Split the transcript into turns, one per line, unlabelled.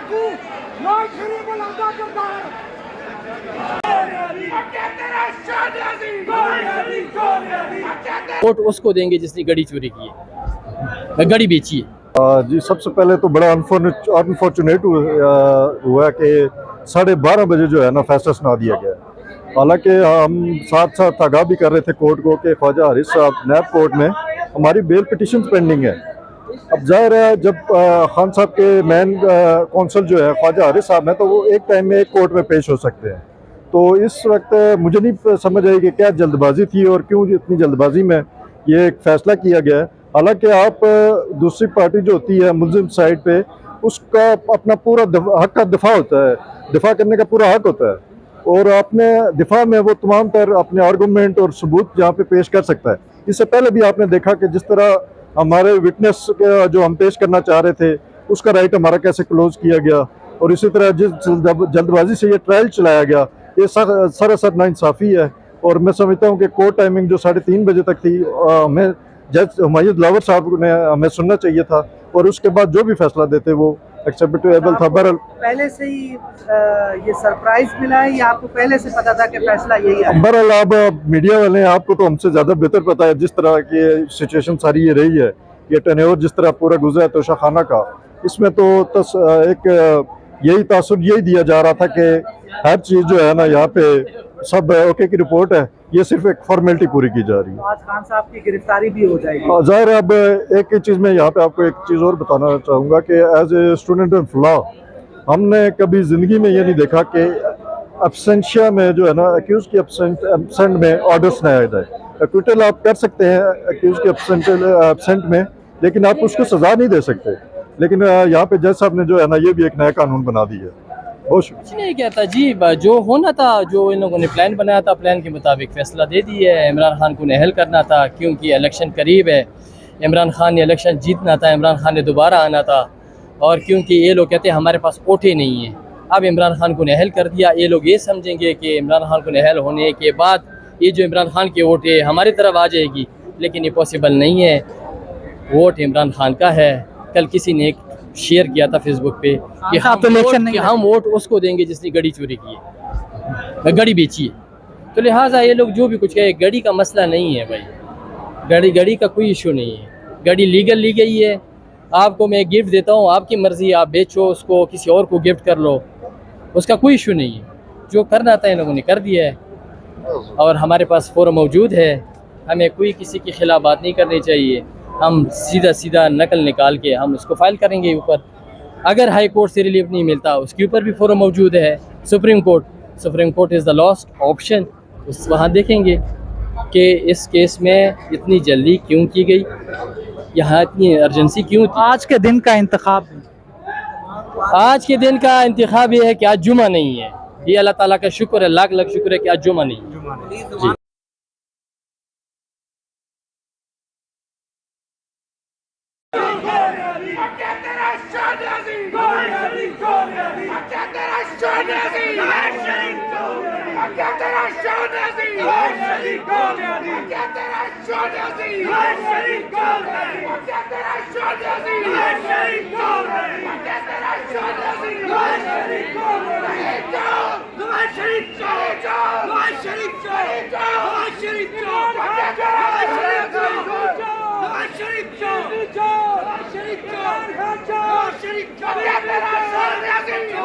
आगू नवाज शरीफ को अदा करता है।
वोट उसको देंगे जिसने गड़ी चोरी की है, गड़ी बेची है।
जी, सबसे पहले तो बड़ा अनफॉर्चुनेट हुआ कि 12:30 बजे जो है ना फैसला सुना दिया गया है। हालांकि हम साथ साथ आगाह भी कर रहे थे कोर्ट को कि ख्वाजा हारिस साहब नैब कोर्ट में हमारी बेल पिटिशन पेंडिंग है। अब जाहिर है जब खान साहब के मेन कौंसल जो है ख्वाजा हारिस साहब हैं तो वो एक टाइम में एक कोर्ट में पेश हो सकते हैं। तो इस वक्त मुझे नहीं समझ आई कि क्या जल्दबाजी थी और क्यों इतनी जल्दबाजी में ये एक फैसला किया गया है। हालांकि आप दूसरी पार्टी जो होती है मुल्जिम साइड पे उसका अपना पूरा हक का दिफा होता है, दिफा करने का पूरा हक होता है और अपने दिफा में वो तमाम तर अपने आर्गूमेंट और सबूत यहाँ पे पेश कर सकता है। इससे पहले भी आपने देखा कि जिस तरह हमारे विटनेस जो हम पेश करना चाह रहे थे उसका राइट हमारा कैसे क्लोज किया गया और इसी तरह जिस जल्दबाजी से ये ट्रायल चलाया गया ये सरासर नाइंसाफ़ी है। और मैं समझता हूँ कि कोर्ट टाइमिंग जो 3:30 बजे तक थी हमें जज हुमायूं दिलावर साहब ने हमें सुनना चाहिए था और उसके बाद जो भी फैसला देते वो एक्सेप्टेबल था। बहरहाल
पहले से ही ये सरप्राइज मिला है या आपको पहले से पता था कि फैसला यही है?
बहरहाल आप मीडिया वाले हैं, आपको तो हमसे ज़्यादा बेहतर पता है जिस तरह की सिचुएशन सारी ये रही है, ये टेन्योर जिस तरह पूरा गुजरा है तोशाखाना का, इसमें तो एक यही तासुर यही दिया जा रहा था कि हर चीज़ जो है ना यहाँ पे सब ओके की रिपोर्ट है, ये सिर्फ एक फॉर्मेलिटी पूरी की जा रही है।
आज खान साहब की गिरफ्तारी भी हो जाएगी।
ज़ाहिर है अब एक चीज़ मैं यहाँ पे आपको एक चीज़ और बताना चाहूँगा कि as a student of law हमने कभी ज़िंदगी में ये नहीं देखा कि एब्सेंशिया में जो है ना एक्यूज़ की एब्सेंट में ऑर्डर सुनाया जाए। एक्विटल आप कर सकते हैं एक्यूज़ के एब्सेंट में, लेकिन आप उसको सज़ा नहीं दे सकते। लेकिन यहाँ पे जज साहब ने जो है ना ये भी एक नया कानून बना दिया है। बहुत
कुछ नहीं कहता जी, जो होना था, जो इन लोगों ने प्लान बनाया था, प्लान के मुताबिक फैसला दे दिया है। इमरान खान को नहल करना था क्योंकि इलेक्शन करीब है, इमरान खान ने इलेक्शन जीतना था, इमरान खान ने दोबारा आना था और क्योंकि ये लोग कहते हैं हमारे पास वोटें नहीं हैं, अब इमरान खान को नहल कर दिया। ये लोग ये समझेंगे कि इमरान खान को नहल होने के बाद ये जो इमरान खान की वोट है हमारी तरफ आ जाएगी, लेकिन ये पॉसिबल नहीं है। वोट इमरान खान का है। कल किसी ने एक शेयर किया था फेसबुक पे कि हम वोट उसको देंगे जिसने गड़ी चोरी की है, गड़ी बेची है। तो लिहाजा ये लोग जो भी कुछ कहे, गड़ी का मसला नहीं है भाई, गड़ी का कोई इशू नहीं है। गड़ी लीगल ली गई है। आपको मैं गिफ्ट देता हूँ, आपकी मर्ज़ी, आप बेचो उसको, किसी और को गिफ्ट कर लो, उसका कोई इशू नहीं है। जो करना था इन लोगों ने कर दिया है और हमारे पास फोरम मौजूद है। हमें कोई किसी के खिलाफ बात नहीं करनी चाहिए। हम सीधा नकल निकाल के हम उसको फाइल करेंगे ऊपर। अगर हाई कोर्ट से रिलीफ नहीं मिलता उसके ऊपर भी फोरम मौजूद है। Supreme court is the last option. उस वहाँ देखेंगे कि इस केस में इतनी जल्दी क्यों की गई, यहाँ इतनी अर्जेंसी क्यों थी।
आज के दिन का इंतखाब
ये है कि आज जुमा नहीं है। ये अल्लाह ताला का शुक्र है, लाख लाख शुक्र है कि आज जुमा नहीं है जी।
शरीफ